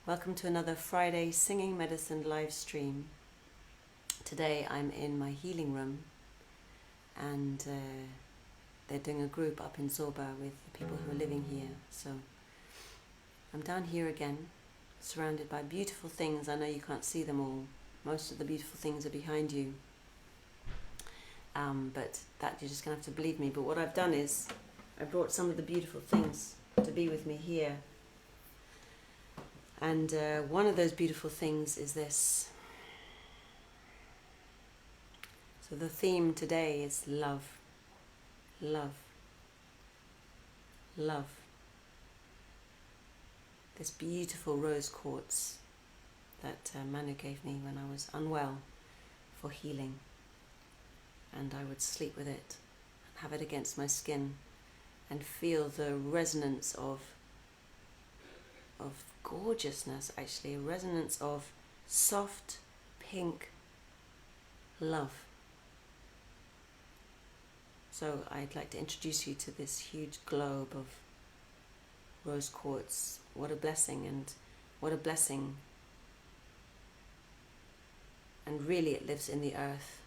Welcome to another Friday Singing Medicine live stream. Today I'm in my healing room and they're doing a group up in Zorba with the people who are living here. So I'm down here again, surrounded by beautiful things. I know you can't see them all. Most of the beautiful things are behind you. But that you're just going to have to believe me. But what I've done is I brought some of the beautiful things to be with me here. And one of those beautiful things is this. So the theme today is love, love, love. This beautiful rose quartz that Manu gave me when I was unwell for healing. And I would sleep with it and have it against my skin and feel the resonance of gorgeousness, actually, a resonance of soft pink love. So I'd like to introduce you to this huge globe of rose quartz. What a blessing, and what a blessing. And really it lives in the earth.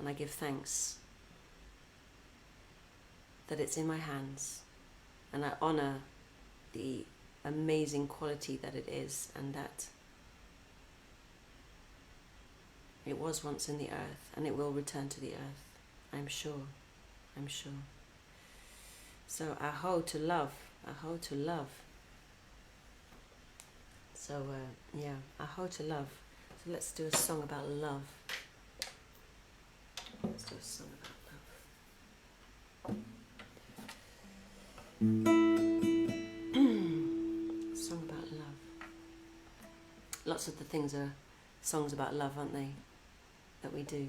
And I give thanks that it's in my hands, and I honor the amazing quality that it is, and that it was once in the earth and it will return to the earth. I'm sure. So aho to love, aho to love. So yeah, aho to love. So let's do a song about love. Let's do a song about love. Song about love. Lots of the things are songs about love, aren't they? That we do.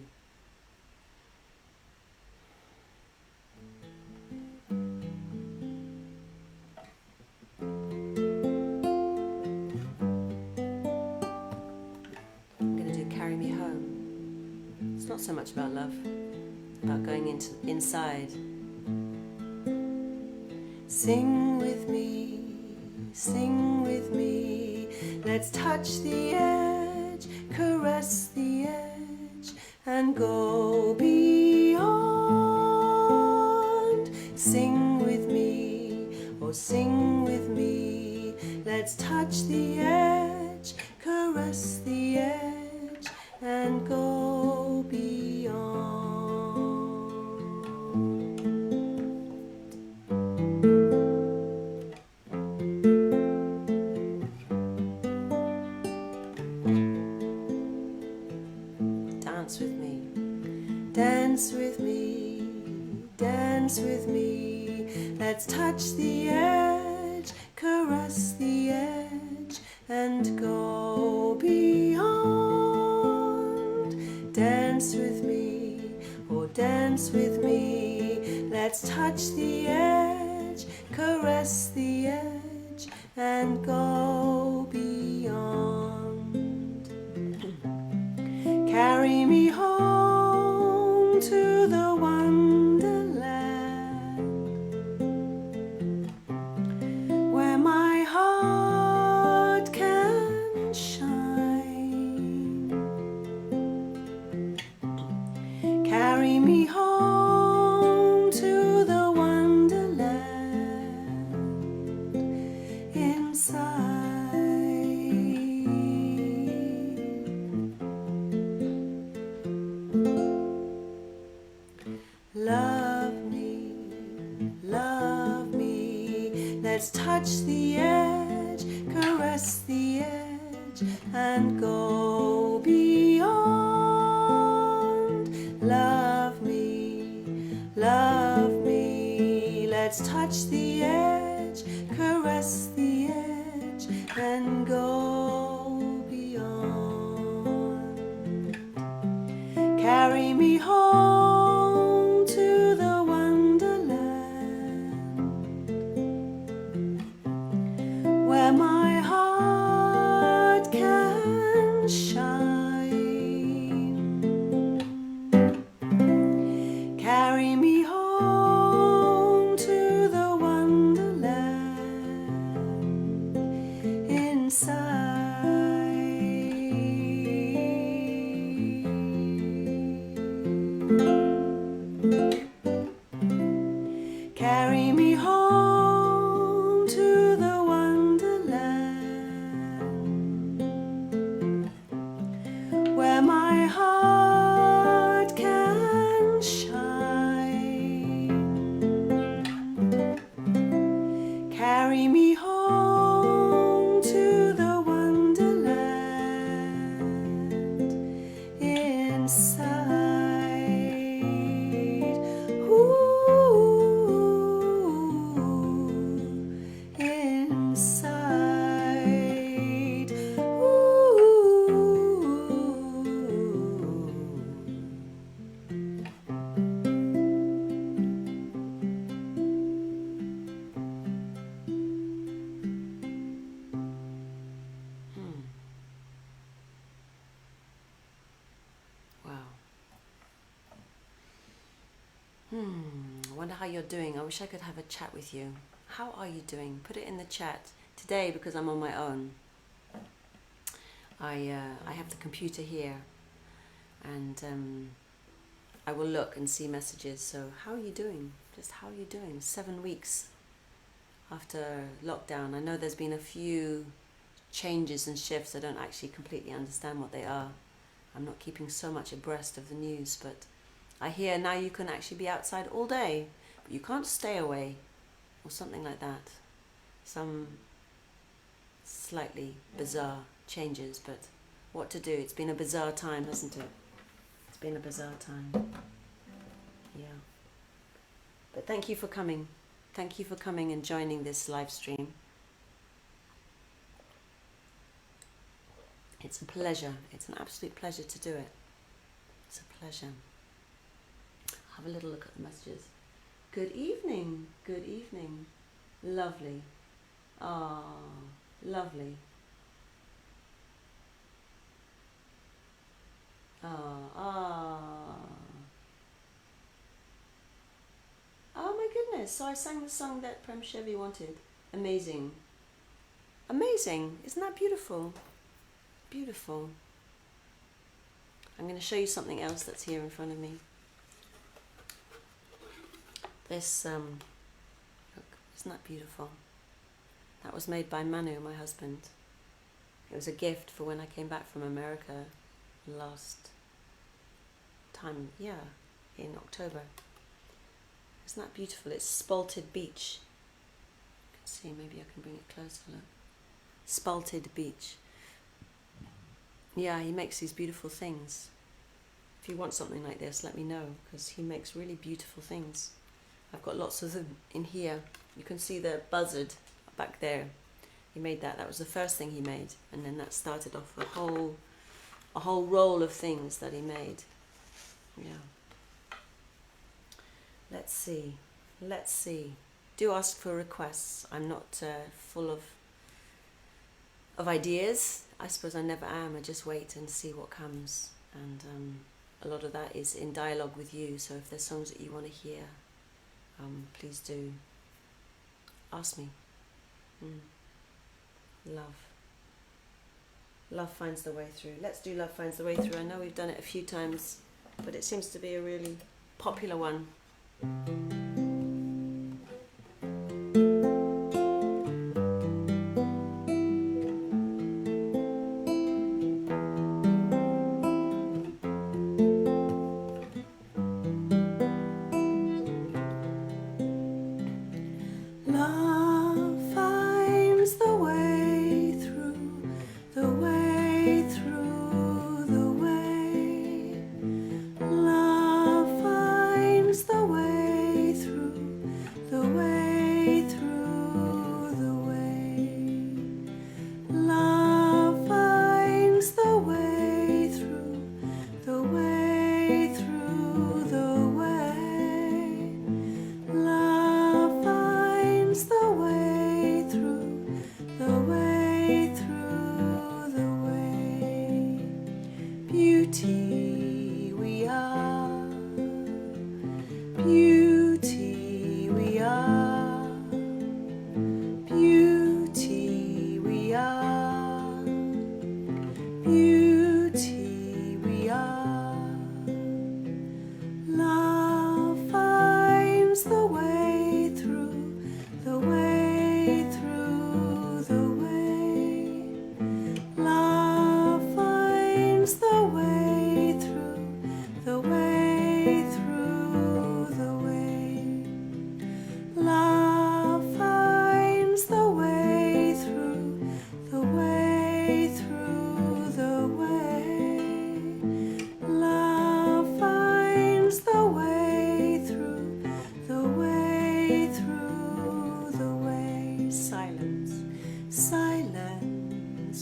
I'm going to do Carry Me Home. It's not so much about love, it's about going inside. Sing with me, let's touch the edge, caress the edge, and go beyond. Sing with me, oh sing with me, let's touch the edge, caress the edge, and go beyond. Dance with me, let's touch the edge, caress the edge, and go beyond. Dance with me, oh dance with me, let's touch the edge, caress the edge, and go beyond. Carry me home to the wonderland, where my heart can shine. Carry me home to the wonderland inside. Love me, let's touch the edge, caress the edge, and go beyond. Love me, let's touch the edge, caress the edge, and go beyond. Carry me home to the wonderland, where my heart can shine. Carry me home to the wonderland Carry me home to the wonderland where my heart can shine. Carry me home to the wonderland inside. Inside. Wow. I wonder how you're doing. I wish I could have a chat with you. How are you doing? Put it in the chat. Today, because I'm on my own, I have the computer here, and I will look and see messages. So how are you doing? Just how are you doing? 7 weeks after lockdown. I know there's been a few changes and shifts. I don't actually completely understand what they are. I'm not keeping so much abreast of the news, but I hear now you can actually be outside all day, but you can't stay away, or something like that. Some slightly bizarre changes, but what to do? It's been a bizarre time, hasn't it? It's been a bizarre time. Yeah. But thank you for coming. Thank you for coming and joining this live stream. It's a pleasure. It's an absolute pleasure to do it. It's a pleasure. Have a little look at the messages. Good evening. Good evening. Lovely. Ah, lovely. Ah. Oh my goodness. So I sang the song that Prem Chevy wanted. Amazing. Amazing. Isn't that beautiful? Beautiful. I'm going to show you something else that's here in front of me. This, look, isn't that beautiful? That was made by Manu, my husband. It was a gift for when I came back from America last time, yeah, in October. Isn't that beautiful? It's Spalted Beach. You can see, maybe I can bring it closer, look. Spalted Beach. Yeah, he makes these beautiful things. If you want something like this, let me know, because he makes really beautiful things. I've got lots of them in here. You can see the buzzard back there. He made that. That was the first thing he made, and then that started off a whole roll of things that he made. Yeah. Let's see. Let's see. Do ask for requests. I'm not full of ideas. I suppose I never am. I just wait and see what comes, and a lot of that is in dialogue with you. So if there's songs that you want to hear, please do ask me. Love finds the way through. Let's do Love Finds the Way Through. I know we've done it a few times, but it seems to be a really popular one. Love finds the way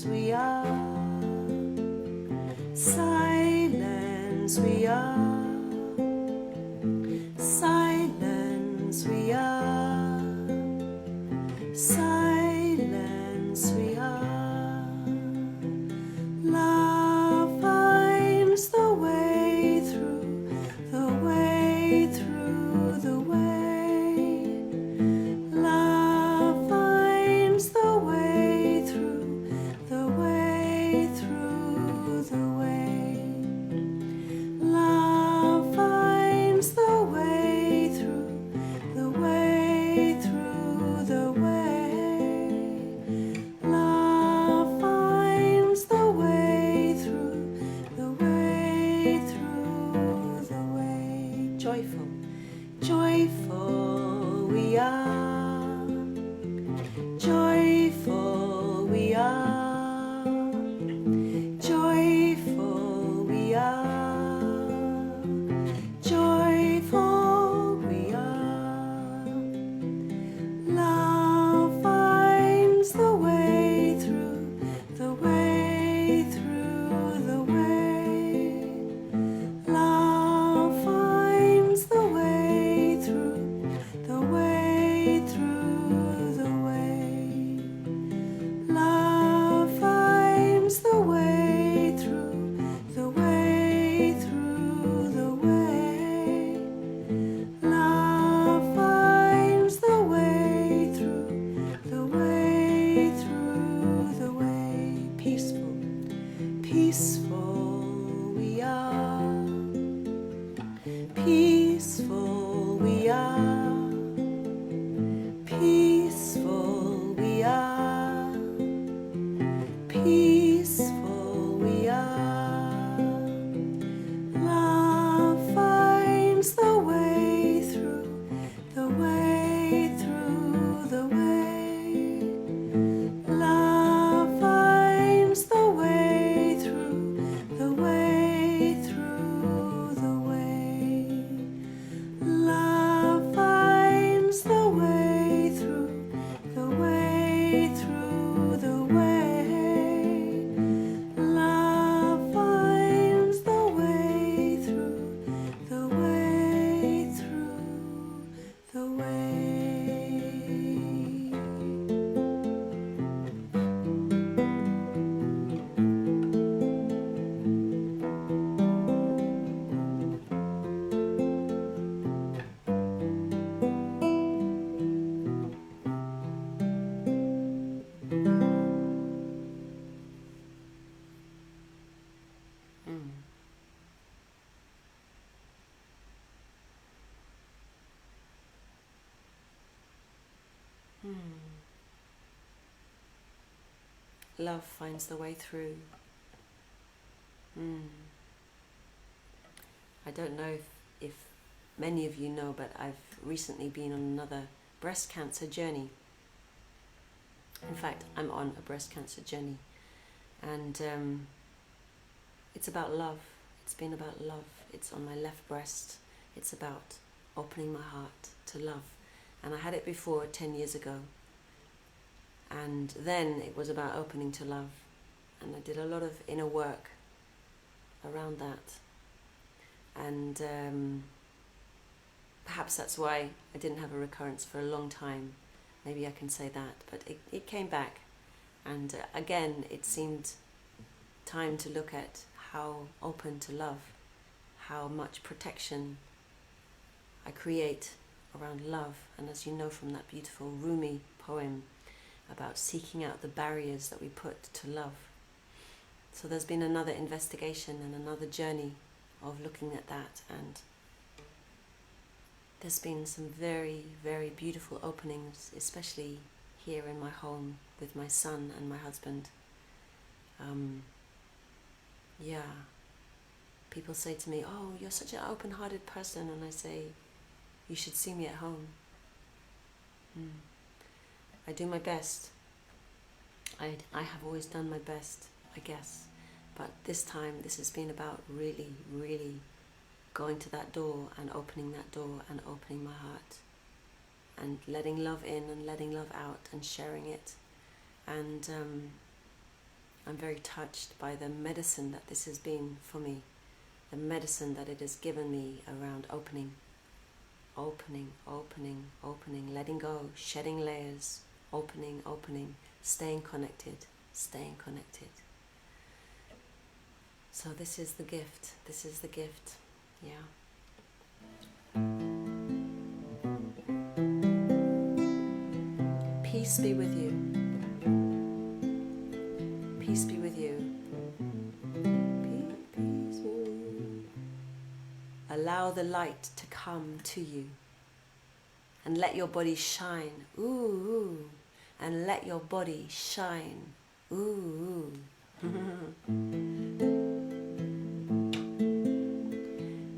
Silence we are. Silence we are. Silence we are. Silence we are. Love finds the way through, the way through, the way. Love finds the way through, the way through, the way. Love finds the way through, the way through, the way. Love finds the way through, the way through, the way. Joyful, joyful we are. Joyful we are. Joyful we are. Joyful we are. Love finds the way through, the way through, the way. Love finds the way through, the way through, the way. Love finds the way through, the way through, the way. Love finds the way through, the way through, the way. Peaceful, peaceful we are. Peaceful we are. Peaceful we are. Peaceful we are. Love finds the way through, the way through, the way. Love finds the way through, the way through, the way. Love finds the way through, the way through, the way. Love finds the way through, the way through, the way. Love finds the way through. I don't know if many of you know, but I've recently been on another breast cancer journey. In fact, I'm on a breast cancer journey, and it's about love. It's been about love. It's on my left breast. It's about opening my heart to love. And I had it before 10 years ago. And then it was about opening to love. And I did a lot of inner work around that. And perhaps that's why I didn't have a recurrence for a long time. Maybe I can say that. But it came back. And again, it seemed time to look at how open to love, how much protection I create around love. And as you know from that beautiful Rumi poem about seeking out the barriers that we put to love. So there's been another investigation and another journey of looking at that, and there's been some very, very beautiful openings, especially here in my home with my son and my husband. People say to me, "Oh, you're such an open-hearted person," and I say, "You should see me at home." I do my best. I have always done my best, I guess. But this time, this has been about really, really going to that door and opening that door and opening my heart and letting love in and letting love out and sharing it. And I'm very touched by the medicine that this has been for me, the medicine that it has given me around opening, letting go, shedding layers, opening, staying connected. So this is the gift, yeah. Peace be with you. Peace be with you. Peace be with you. Allow the light to come to you. And let your body shine. Ooh. And let your body shine. Ooh.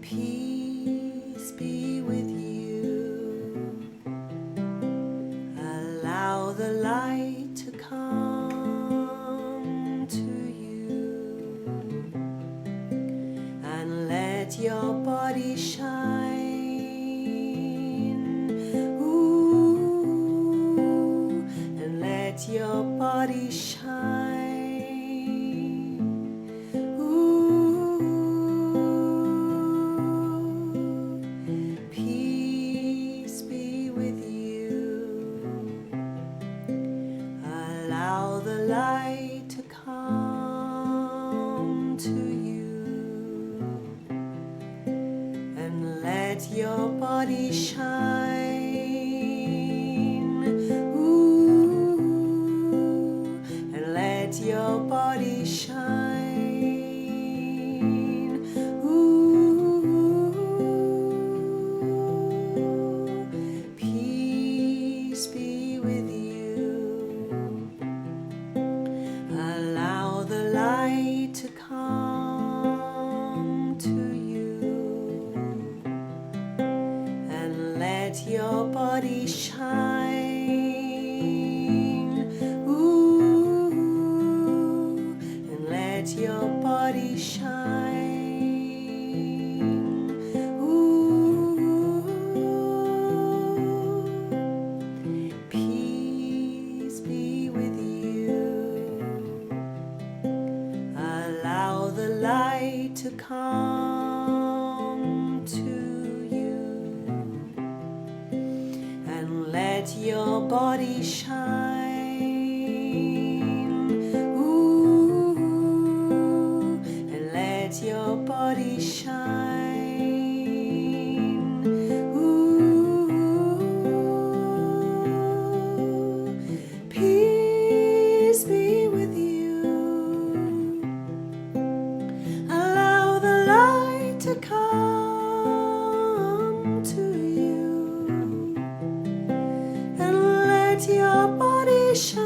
Peace be with you. Allow the light to come to you. And let your body shine. Ooh. And let your body shine. Your body shine. Ooh. And let your body shine. Ooh. Peace be with you. Allow the light to come to you. Let your body shine. Ooh. And let your body shine. Ooh. Peace be with you. Allow the light to come to you. Let your body shine. Ooh. And let your body shine. Ooh. Peace be with you. Allow the light to come to you. Let your body shine.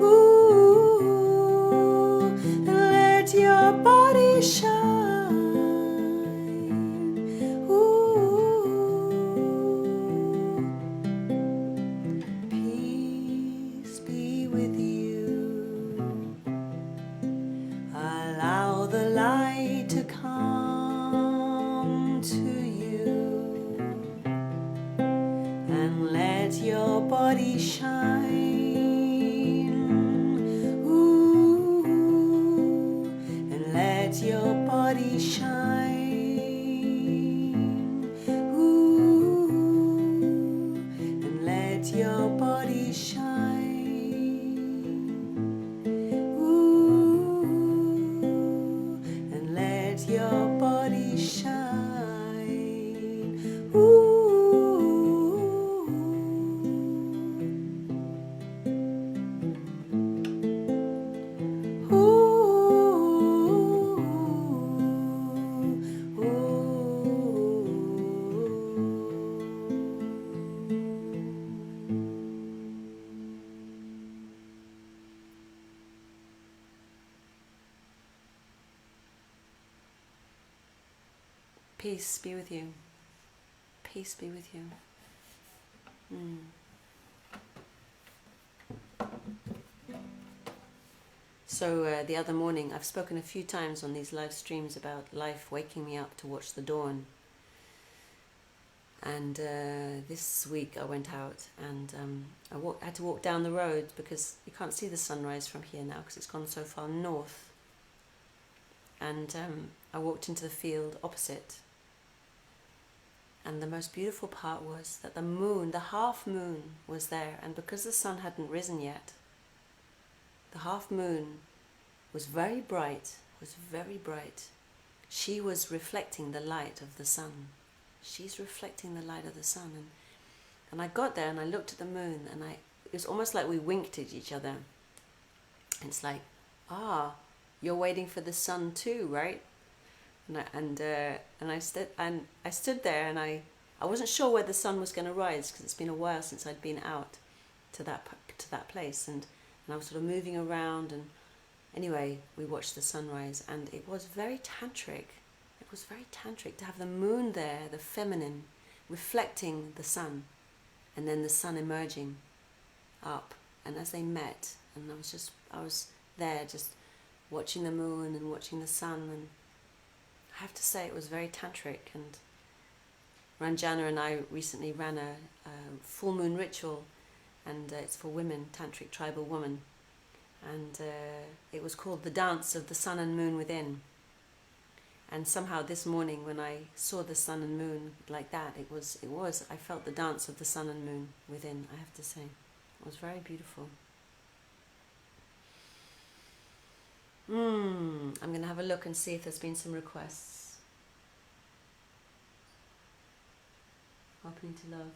Ooh. And let your body shine. Ooh. Peace be with you. Allow the light to come to you. And let your body shine. Ooh. And let your body shine. Ooh. And let your body shine. Ooh. And let your body shine. Ooh. Peace be with you. Peace be with you. So the other morning, I've spoken a few times on these live streams about life waking me up to watch the dawn. And this week I went out and I had to walk down the road because you can't see the sunrise from here now because it's gone so far north. And I walked into the field opposite. And the most beautiful part was that the moon, the half moon, was there. And because the sun hadn't risen yet, the half moon was very bright, She was reflecting the light of the sun. She's reflecting the light of the sun. And I got there and I looked at the moon and it was almost like we winked at each other. And it's like, you're waiting for the sun too, right? And I stood there and I wasn't sure where the sun was going to rise because it's been a while since I'd been out to that place, and I was sort of moving around, and anyway we watched the sunrise, and it was very tantric. It was very tantric to have the moon there, the feminine, reflecting the sun, and then the sun emerging up, and as they met, and I was there just watching the moon and watching the sun, and I have to say it was very tantric. And Ranjana and I recently ran a full moon ritual, and it's for women, tantric tribal women, and it was called the dance of the sun and moon within. And somehow this morning when I saw the sun and moon like that, I felt the dance of the sun and moon within, I have to say. It was very beautiful. I'm going to have a look and see if there's been some requests. Opening to love.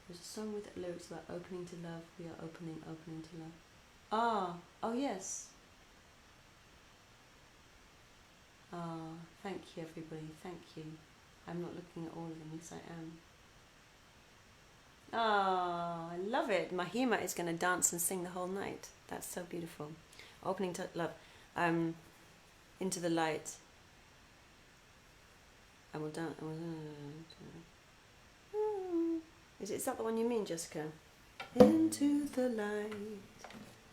There's a song with lyrics about opening to love. We are opening to love. Oh yes. Thank you everybody, thank you. I'm not looking at all of them, yes I am. I love it. Mahima is going to dance and sing the whole night. That's so beautiful. Opening to love. Into the light. I will dance. Is that the one you mean, Jessica? Into the light,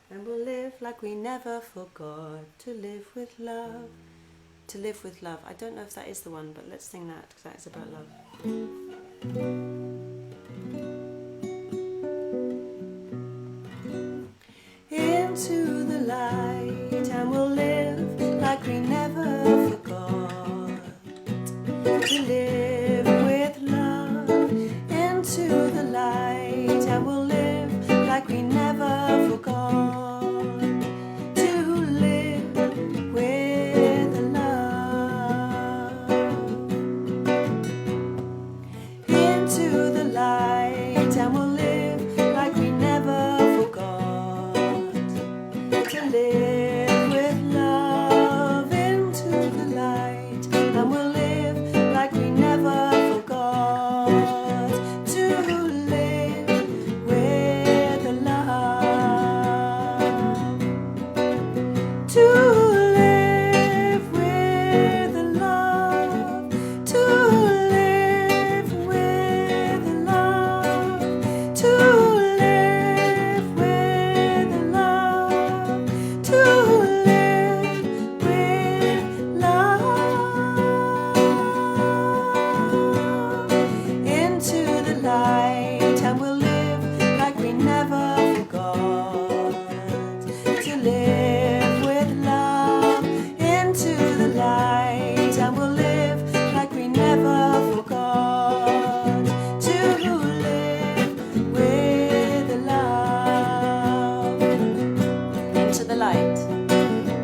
and we'll live like we never forgot. To live with love. To live with love. I don't know if that is the one, but let's sing that because that is about love. Into the light, and we'll live like we never forgot. To live with love. Into the light, and we'll live like we never forgot. To live with love. Into the light, and we'll live like we never forgot. To live with love. Into the light, and we'll live like we never forgot. To live with love. To live with love. To live with love. To live with love. To live with love. Into the light, and we'll live like we never forgot. To live with love. Into the light, and we'll live like we never forgot. To live with love. Into the light.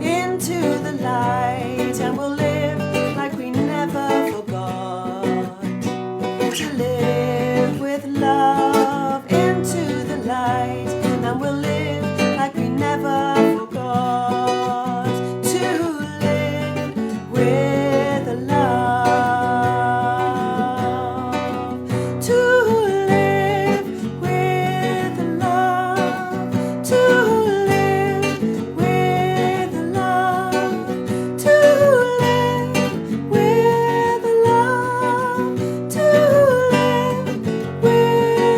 Into the light, and we'll live like we never forgot. To live with love. Into the light, and we'll live like we never forgot. To live with love. To live with love. To live with love. To live with love. To live with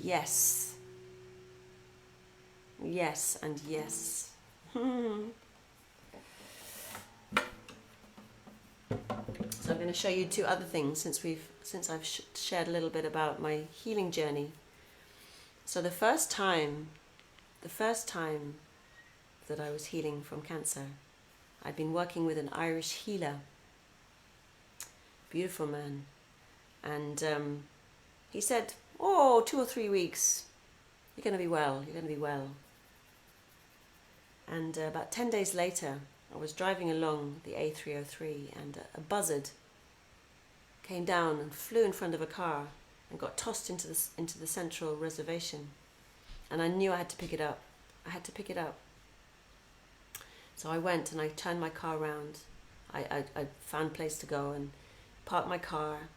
Yes. Yes and yes. So I'm going to show you two other things since I've shared a little bit about my healing journey. So the first time that I was healing from cancer, I'd been working with an Irish healer, beautiful man, and he said, "Oh, 2 or 3 weeks, you're going to be well. You're going to be well." And about 10 days later, I was driving along the A303 and a buzzard came down and flew in front of a car and got tossed into the central reservation. And I knew I had to pick it up. I had to pick it up. So I went and I turned my car around. I found a place to go and parked my car,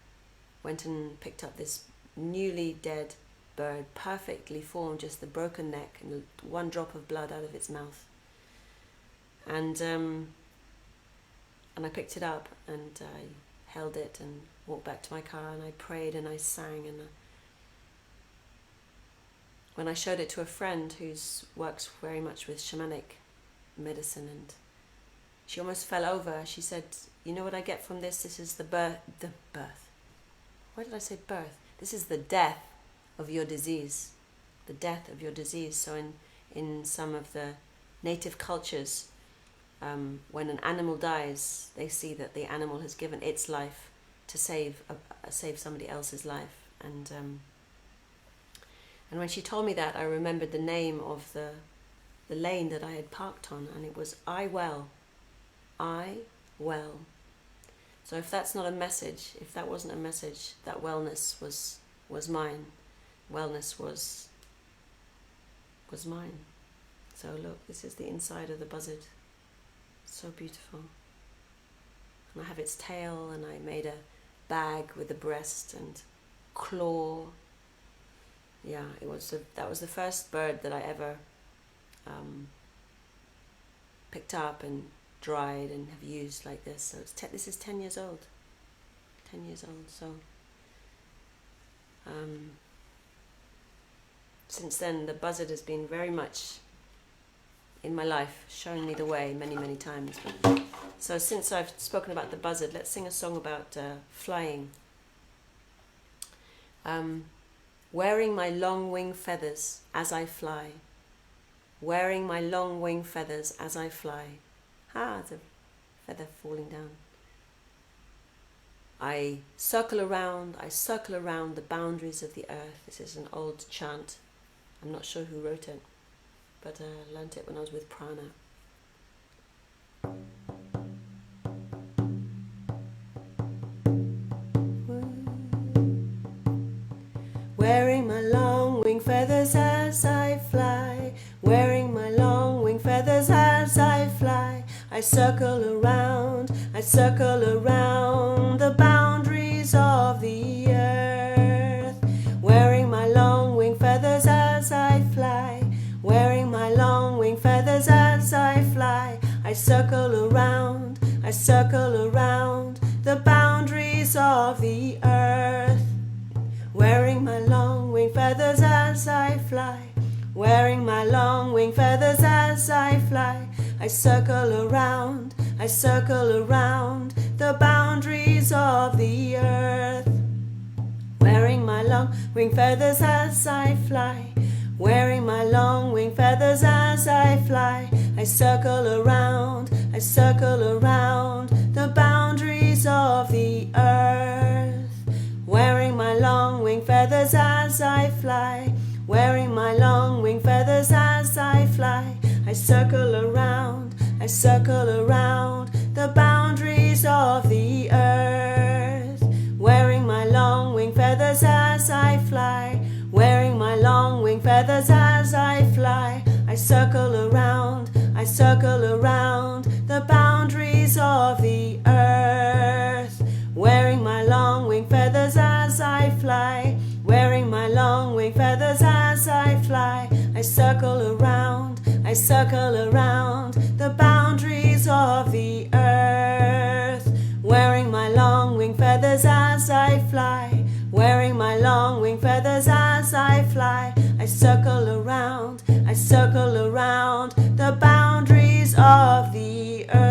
went and picked up this newly dead bird, perfectly formed, just the broken neck and one drop of blood out of its mouth. And I picked it up and I held it and walked back to my car and I prayed and I sang, and when I showed it to a friend who works very much with shamanic medicine, and she almost fell over. She said, "You know what I get from this? This is the birth. Why did I say birth? This is the death of your disease. The death of your disease." So in some of the native cultures, when an animal dies, they see that the animal has given its life to save somebody else's life. And when she told me that, I remembered the name of the lane that I had parked on, and it was I Well. I Well. So if that's not a message, if that wasn't a message, that wellness was mine. Wellness was mine. So look, this is the inside of the buzzard. So beautiful. And I have its tail, and I made a bag with the breast and claw. Yeah, that was the first bird that I ever picked up and dried and have used like this. So this is 10 years old. 10 years old. So since then, the buzzard has been very much in my life, showing me the way many, many times. So since I've spoken about the buzzard, let's sing a song about flying. Wearing my long wing feathers as I fly. Wearing my long wing feathers as I fly. It's a feather falling down. I circle around the boundaries of the earth. This is an old chant. I'm not sure who wrote it, but I learnt it when I was with Prana. Wearing my long wing feathers as I fly. Wearing my long wing feathers as I fly. I circle around the boundaries of the earth. Wearing my long wing feathers as I fly. Wearing my long wing feathers as I fly. I circle around the boundaries of the earth. Wearing my long wing feathers as I fly. Wearing my long wing feathers as I fly. I circle around the boundaries of the earth. Wearing my long wing feathers as I fly. Wearing my long wing feathers as I fly. I circle around the boundaries of the earth. Wearing my long wing feathers as I fly. Wearing my long wing feathers as I fly. I circle around the boundaries of the earth. Wearing my long wing feathers as I fly. Wearing my long wing feathers as I fly. I circle around the boundaries of the earth. Wearing my long wing feathers as I fly. Wearing my long wing feathers as I fly. I circle around the boundaries of the earth. Wearing my long wing feathers as I fly. Wearing my long wing feathers as I fly. I circle around the boundaries of the earth.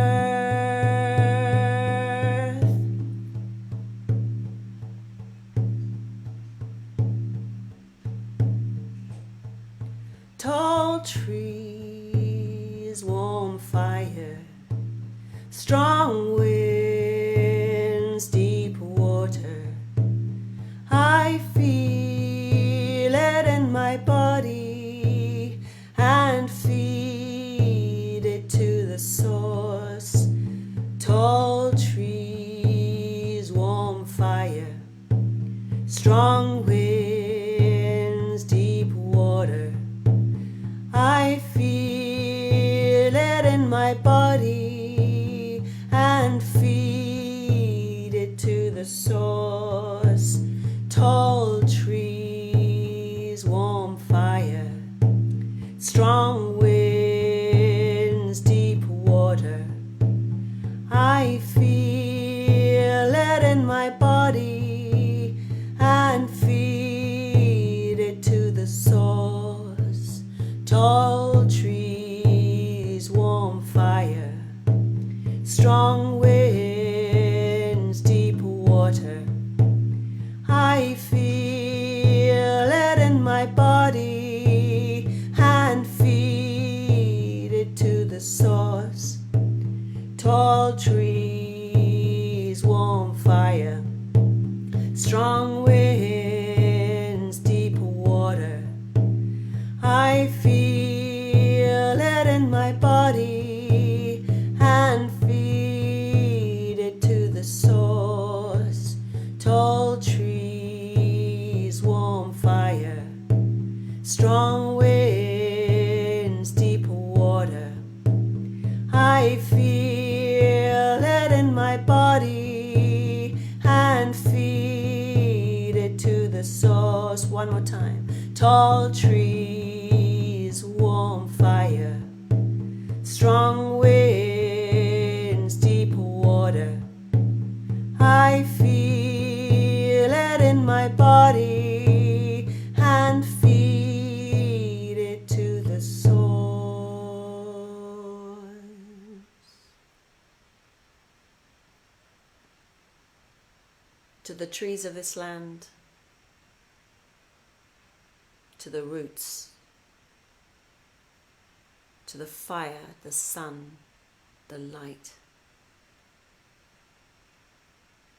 Tall trees, warm fire, strong winds, deep water. I feel it in my body and feed it to the source. Tall trees, warm fire, strong winds, deep water. I feel it in my body and feed it to the source. Tall trees, warm fire, strong winds, deep water. I feel it in my body and feed it to the source. Tall trees, warm fire, strong winds, deep water. I feel it in my body and feed it to the source. Tall trees, warm fire, strong winds, deep water. I feel it in my body and feed it to the source. Tall trees, warm fire, strong winds, deep water. I feel it in my body and feed it to the source. One more time. Tall trees, warm fire, strong winds, deep water. I feel it in my body and feed it to the source. To the trees of this land, to the roots, to the fire, the sun, the light,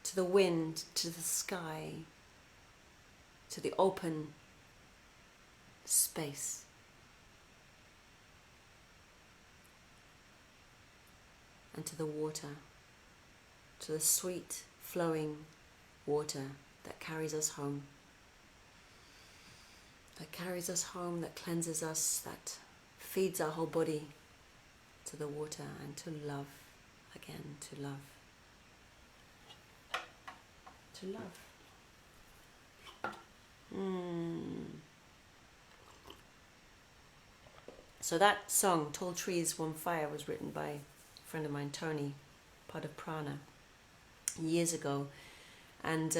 to the wind, to the sky, to the open space. And to the water, to the sweet flowing water that carries us home. That carries us home, that cleanses us, that feeds our whole body, to the water, and to love again, to love. To love. So that song, Tall Trees, Warm Fire, was written by a friend of mine, Tony, part of Prana, years ago. And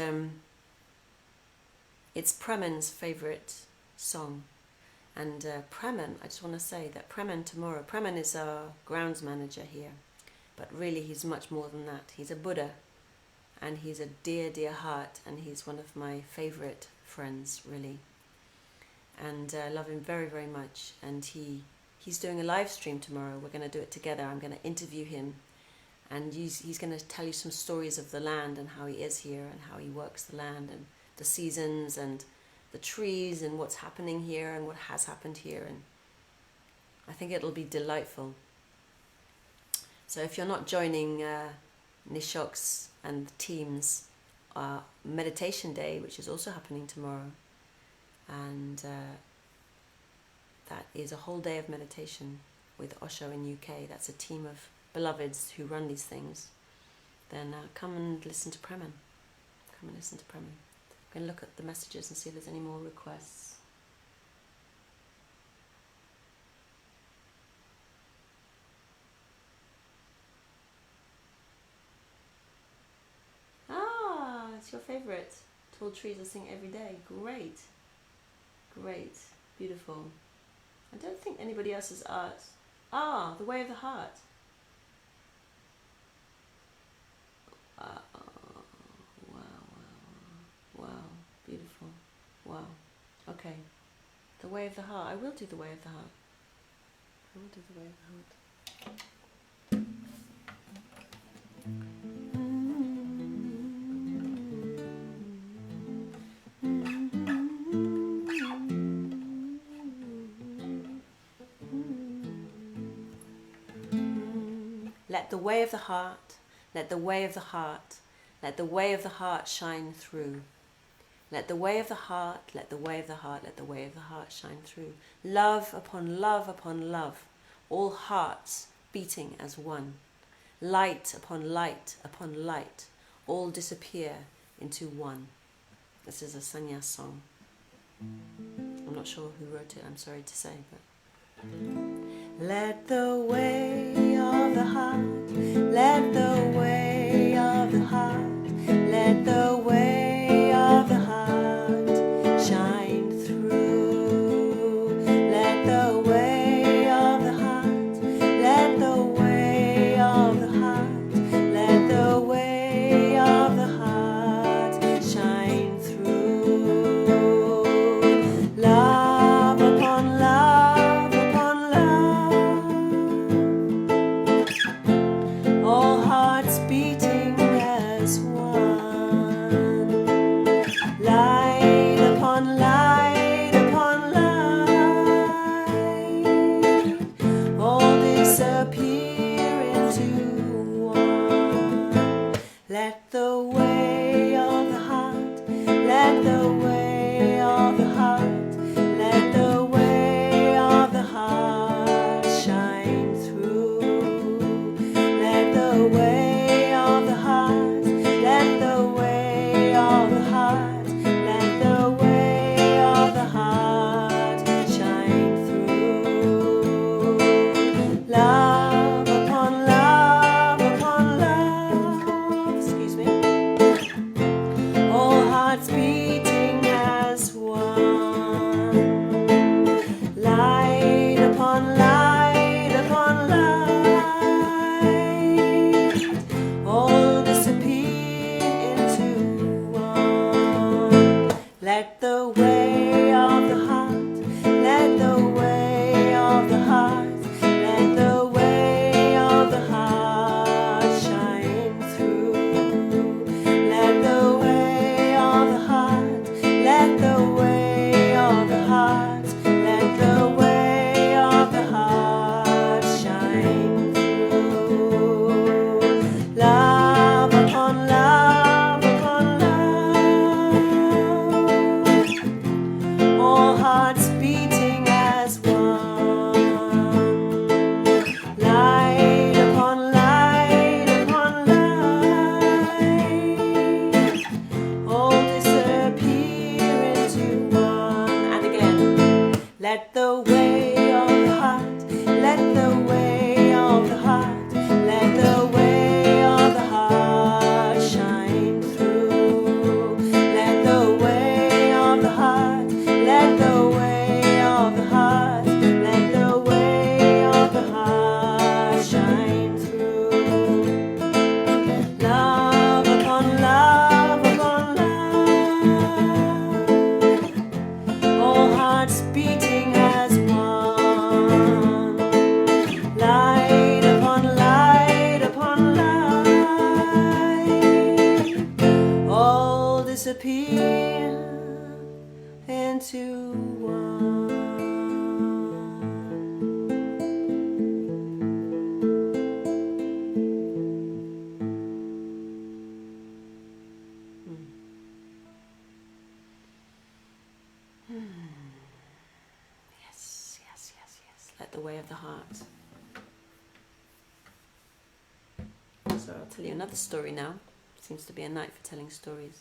it's Preman's favourite song. And Preman, I just want to say that Preman tomorrow, Preman is our grounds manager here, but really he's much more than that. He's a Buddha, and he's a dear, dear heart, and he's one of my favourite friends, really. And I love him very, very much. And he's doing a live stream tomorrow. We're going to do it together. I'm going to interview him, and he's going to tell you some stories of the land and how he is here and how he works the land and the seasons and the trees and what's happening here and what has happened here. And I think it'll be delightful. So if you're not joining Nishok's and the team's meditation day, which is also happening tomorrow, and that is a whole day of meditation with Osho in UK. That's a team of beloveds who run these things. Then come and listen to Preman. Come and listen to Preman. I'm going to look at the messages and see if there's any more requests. It's your favourite. told trees I sing every day. Great. Great. Beautiful. I don't think anybody else has asked. Ah, the way of the heart. Wow, wow, beautiful. Wow. Okay. The way of the heart. I will do the way of the heart. I will do the way of the heart. Let the way of the heart, let the way of the heart, let the way of the heart shine through. Let the way of the heart, let the way of the heart, let the way of the heart shine through. Love upon love upon love, all hearts beating as one. Light upon light upon light, all disappear into one. This is a sannyas song. I'm not sure who wrote it, I'm sorry to say, but... Let the way of the heart, let the way of the heart, let the way of the heart shine through. Let the way of the heart, let the way of the heart, let the way of the heart shine through. Love upon love upon love, all hearts beating as one. Light upon light upon light, all disappear into one. Let the way of the heart, let the way of the heart, let the way of the heart shine through. Let the way of the heart, let the way of the heart, let the way of the heart shine through. Love upon love upon love, excuse me, all hearts beating as one. Light upon light upon light, all disappear into one. Let the way of the heart, let the way of the heart, let the way of the heart shine through. Let the way of the heart, let the way of the heart, let the way of the heart shine through. Love upon love upon love, all hearts beating as one. Light upon light upon light, all disappear into one. And again. Let the way of the heart, let the way of the heart, let the way of the heart shine through. Let the way of the heart, let the way of the heart, let the way of the heart shine through. Love upon love upon love, all hearts beating as one. Light upon light upon light, all disappear into one. Yes, yes, yes, yes. Let the way of the heart. So I'll tell you another story now. Seems to be a night for telling stories.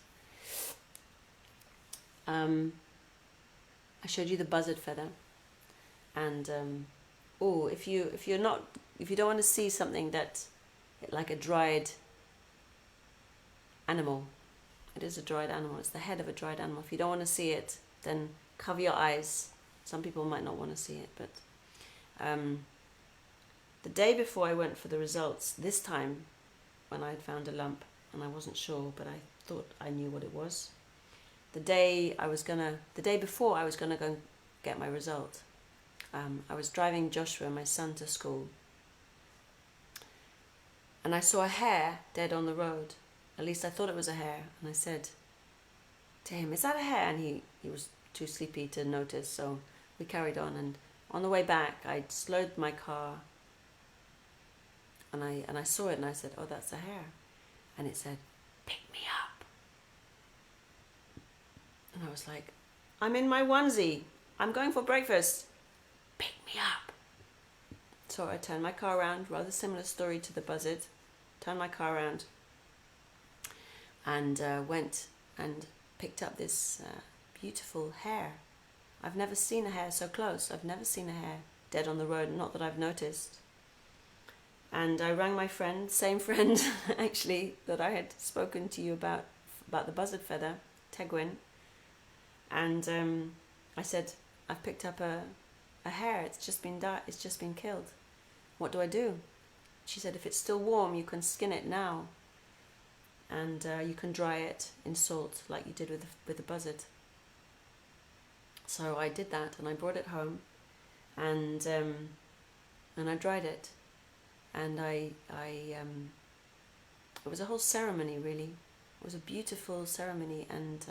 I showed you the buzzard feather, and if you don't want to see something that like a dried animal, It is a dried animal. It's the head of a dried animal. If you don't want to see it, then cover your eyes. Some people might not want to see it, but the day before I went for the results, this time when I had found a lump and I wasn't sure, but I thought I knew what it was. The day before I was gonna go and get my result, I was driving Joshua, my son, to school, and I saw a hare dead on the road. At least I thought it was a hare, and I said to him, "Is that a hare?" And he was too sleepy to notice, so we carried on. And on the way back, I slowed my car, and I saw it, and I said, "Oh, that's a hare," and it said, "Pick me up," and I was like, "I'm in my onesie. I'm going for breakfast. Pick me up." So I turned my car around. Rather similar story to the buzzard. Turned my car around and went and picked up this beautiful hare. I've never seen a hare so close. I've never seen a hare dead on the road, not that I've noticed. And I rang my friend, same friend actually that I had spoken to you about the buzzard feather, Tegwin. And I said, "I've picked up a hare. It's just been killed. What do I do?" She said, "If it's still warm, you can skin it now, and you can dry it in salt like you did with the buzzard." So I did that, and I brought it home, and I dried it, and it was a whole ceremony, really. It was a beautiful ceremony, and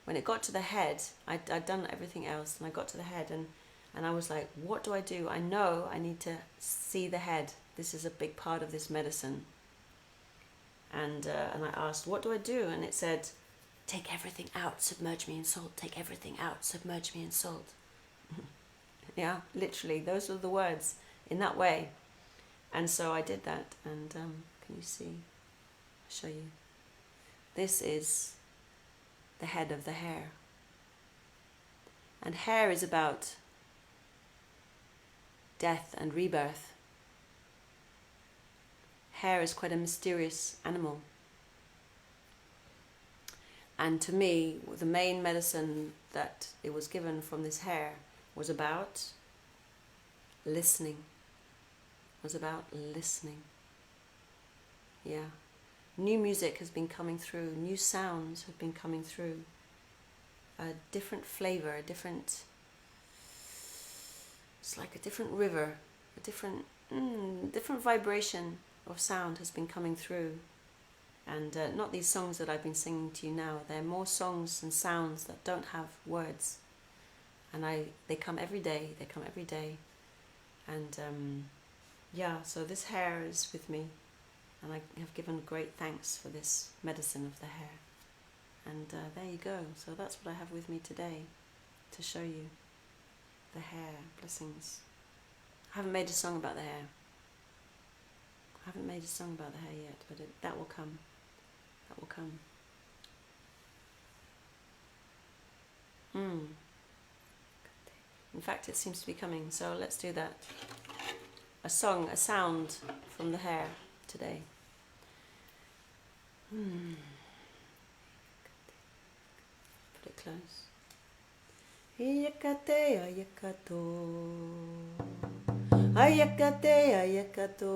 when it got to the head, I'd done everything else, and I got to the head, and I was like, "What do I do? I know I need to see the head. This is a big part of this medicine." And I asked, "What do I do?" And it said, "Take everything out, submerge me in salt. Take everything out, submerge me in salt." Yeah, literally, those were the words, in that way. And so I did that, and can you see? I'll show you. This is the head of the hare. And hare is about death and rebirth. Hare is quite a mysterious animal. And to me, the main medicine that it was given from this hare was about listening. Was about listening. Yeah. New music has been coming through. New sounds have been coming through. A different flavor, it's like a different river, a different vibration of sound has been coming through. And not these songs that I've been singing to you now. They're more songs and sounds that don't have words. And they come every day. And yeah, so this hare is with me. And I have given great thanks for this medicine of the hare. And there you go. So that's what I have with me today to show you. The hare. Blessings. I haven't made a song about the hare. Yet, but that will come. That will come. In fact, it seems to be coming, so let's do that. A sound from the hare today. Put it close. Ayakate, ayakato. Ayakate, ayakato.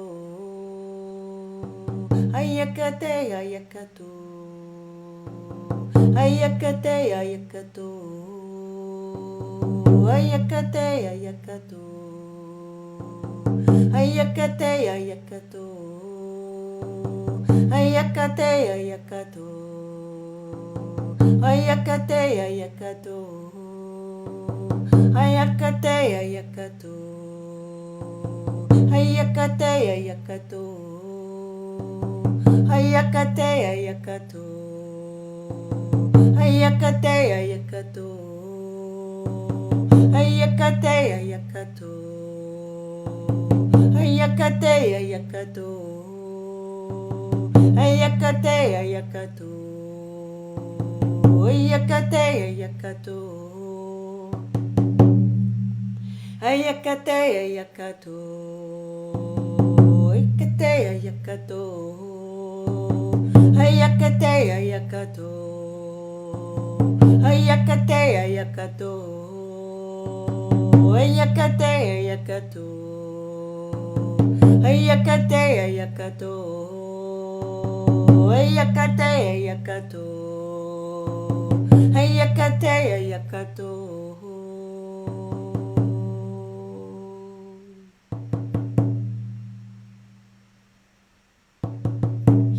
Ayakate, ayakato. Ayakate, ayakato. Ayakate, ayakato. Ayakate, ayakato. Ayakate, ayakato. Ayakate, ayakato. Ayakate, ayakato. Ayakate, ayakato. Ayakate, ayakato. Ayakate, ayakato. Ayakate, ayakato. Ayakate, ayakato. Ayakate, ayakato. Ayakate, ayakato. Ayakate, ayakato. Ayakate, ayakato. Ayakate ayakato, ayakate ayakato, ayakate ayakato, ayakate ayakato, ayakate ayakato, ayakate ayakato.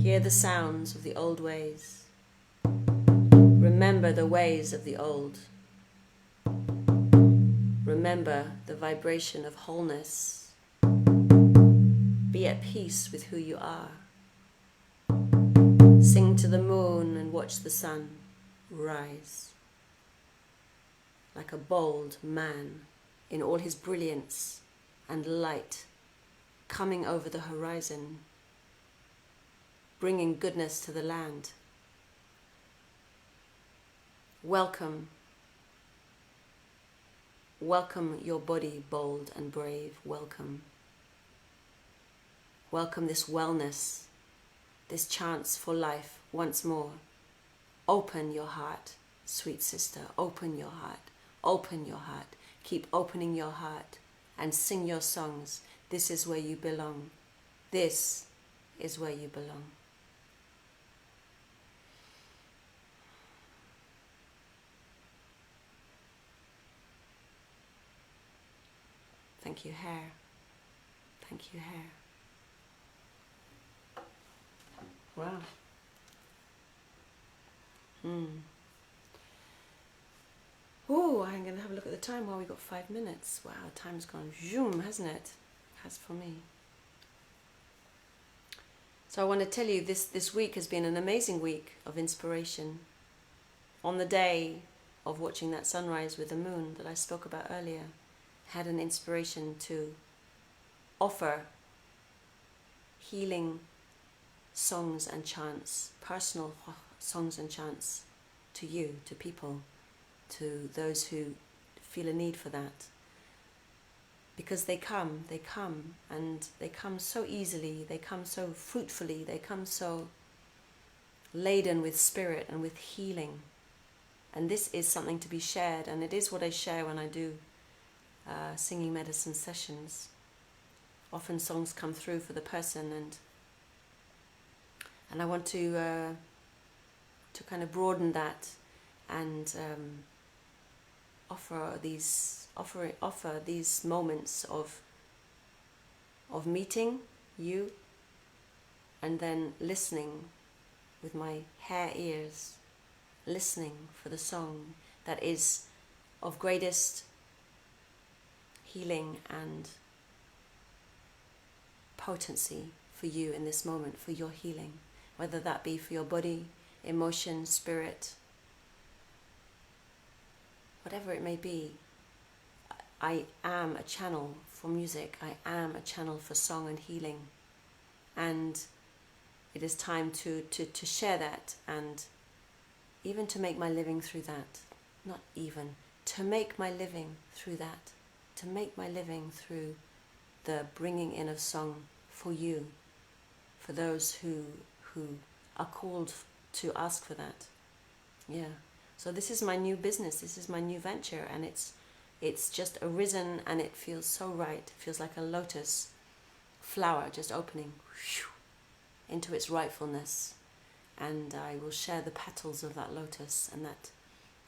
Hear the sounds of the old ways. Remember the ways of the old. Remember the vibration of wholeness. Be at peace with who you are. Sing to the moon and watch the sun rise. Like a bold man in all his brilliance and light, coming over the horizon, bringing goodness to the land. Welcome. Welcome your body, bold and brave. Welcome. Welcome this wellness, this chance for life once more. Open your heart, sweet sister. Open your heart. Open your heart. Keep opening your heart and sing your songs. This is where you belong. This is where you belong. Thank you, hair. Thank you, hair. Wow. Oh, I'm going to have a look at the time. Well, we've got 5 minutes. Wow, time's gone zoom, hasn't it? It has for me. So I want to tell you, this week has been an amazing week of inspiration. On the day of watching that sunrise with the moon that I spoke about earlier, had an inspiration to offer healing songs and chants, personal songs and chants to you, to people, to those who feel a need for that. Because they come, and they come so easily, they come so fruitfully, they come so laden with spirit and with healing. And this is something to be shared, and it is what I share when I do singing medicine sessions. Often songs come through for the person, and I want to kind of broaden that and offer these moments of meeting you, and then listening with my hair ears, listening for the song that is of greatest healing and potency for you in this moment, for your healing, whether that be for your body, emotion, spirit, whatever it may be. I am a channel for music. I am a channel for song and healing, and it is time to share that, and even to make my living through that. Not even, to make my living through that. To make my living through the bringing in of song for you, for those who are called to ask for that. Yeah. So this is my new business. This is my new venture, and it's just arisen, and it feels so right. It feels like a lotus flower just opening into its rightfulness, and I will share the petals of that lotus and that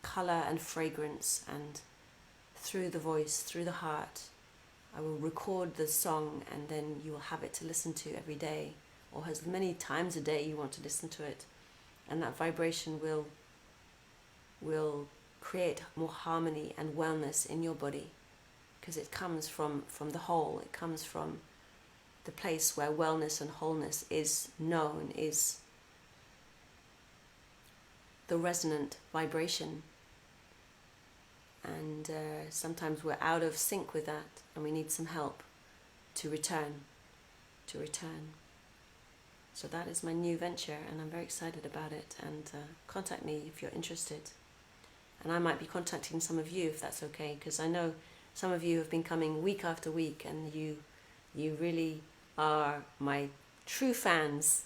color and fragrance, and through the voice, through the heart, I will record the song, and then you will have it to listen to every day, or as many times a day you want to listen to it, and that vibration will create more harmony and wellness in your body, because it comes from the whole. It comes from the place where wellness and wholeness is known, is the resonant vibration. And sometimes we're out of sync with that, and we need some help to return. So that is my new venture, and I'm very excited about it. And contact me if you're interested. And I might be contacting some of you if that's okay, because I know some of you have been coming week after week, and you really are my true fans.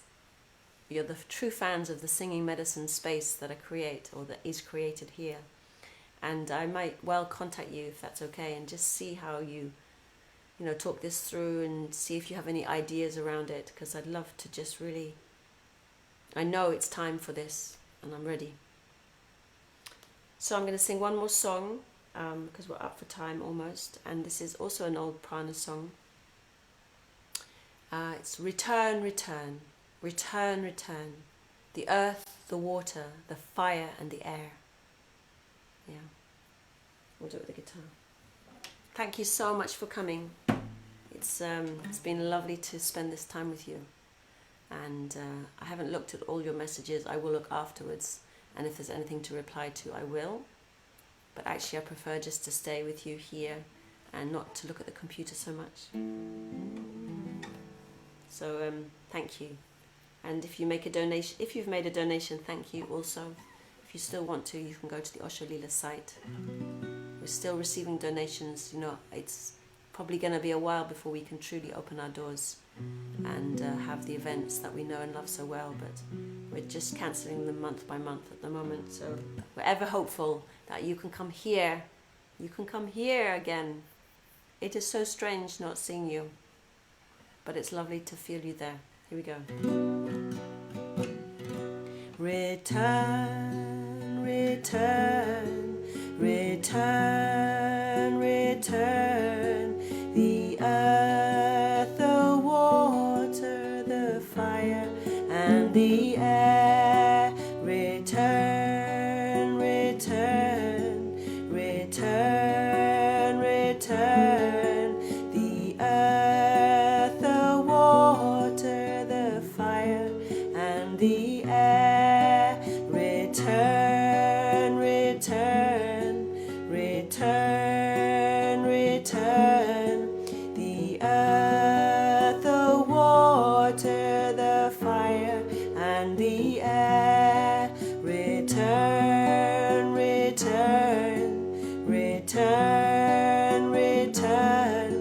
you're the true fans of the singing medicine space that I create, or that is created here. And I might well contact you if that's okay, and just see how you talk this through, and see if you have any ideas around it, because I'd love to just really, I know it's time for this and I'm ready. So I'm going to sing one more song, because we're up for time almost, and this is also an old prana song. It's Return, Return, Return, Return, the earth, the water, the fire and the air. Yeah, we'll do it with the guitar. Thank you so much for coming. It's been lovely to spend this time with you, and I haven't looked at all your messages. I will look afterwards, and if there's anything to reply to, I will. But actually I prefer just to stay with you here and not to look at the computer so much. So thank you. And if you make a donation, if you've made a donation, thank you also. If you still want to, you can go to the Osho Leela site. We're still receiving donations. It's probably going to be a while before we can truly open our doors and have the events that we know and love so well, but we're just cancelling them month by month at the moment. So we're ever hopeful that you can come here. You can come here again. It is so strange not seeing you, but it's lovely to feel you there. Here we go. Return, return, return, return, the earth, the water, the fire and the air. Return, return, return, return, the earth, the water, the fire and the air. Return, return, return, return, the earth, the water, the fire and the air. Return, return, return, return,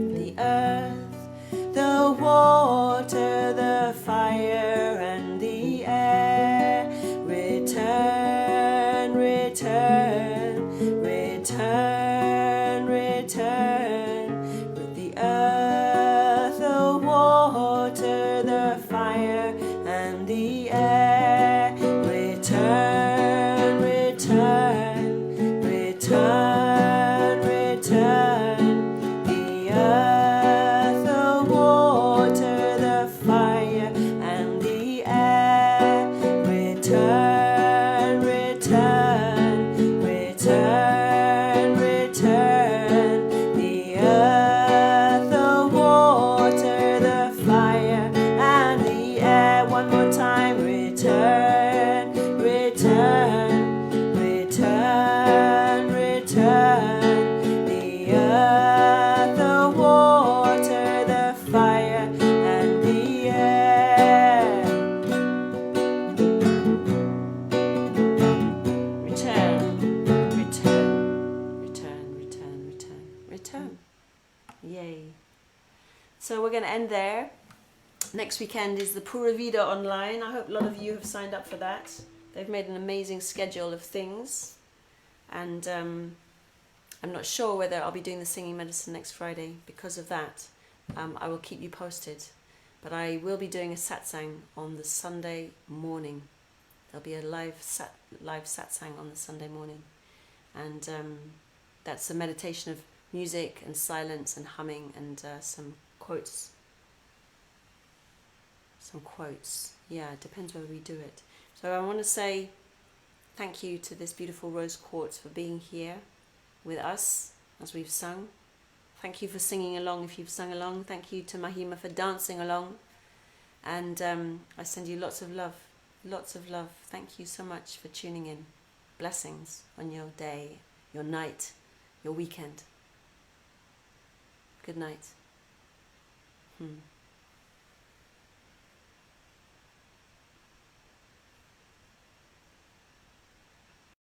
the earth, the water, the fire and the air. Return, return, return, return, with the earth, the water, the fire and the air. Return, return, return, return, the earth, the water, the fire and the air. Return, return, return, return, the earth, the water, the fire and the air. One more time. Return, return, return, return, the earth, the water, the fire and the air. Return, return, return, return, return, return. Yay. So we're going to end there. Next weekend is the Pura Vida online. I hope a lot of you have signed up for that. They've made an amazing schedule of things. And I'm not sure whether I'll be doing the singing medicine next Friday. Because of that, I will keep you posted. But I will be doing a satsang on the Sunday morning. There'll be a live satsang on the Sunday morning. And that's a meditation of music and silence and humming and some quotes. Yeah, it depends whether we do it. So I want to say thank you to this beautiful rose quartz for being here with us as we've sung. Thank you for singing along if you've sung along. Thank you to Mahima for dancing along. And I send you lots of love, lots of love. Thank you so much for tuning in. Blessings on your day, your night, your weekend. Good night.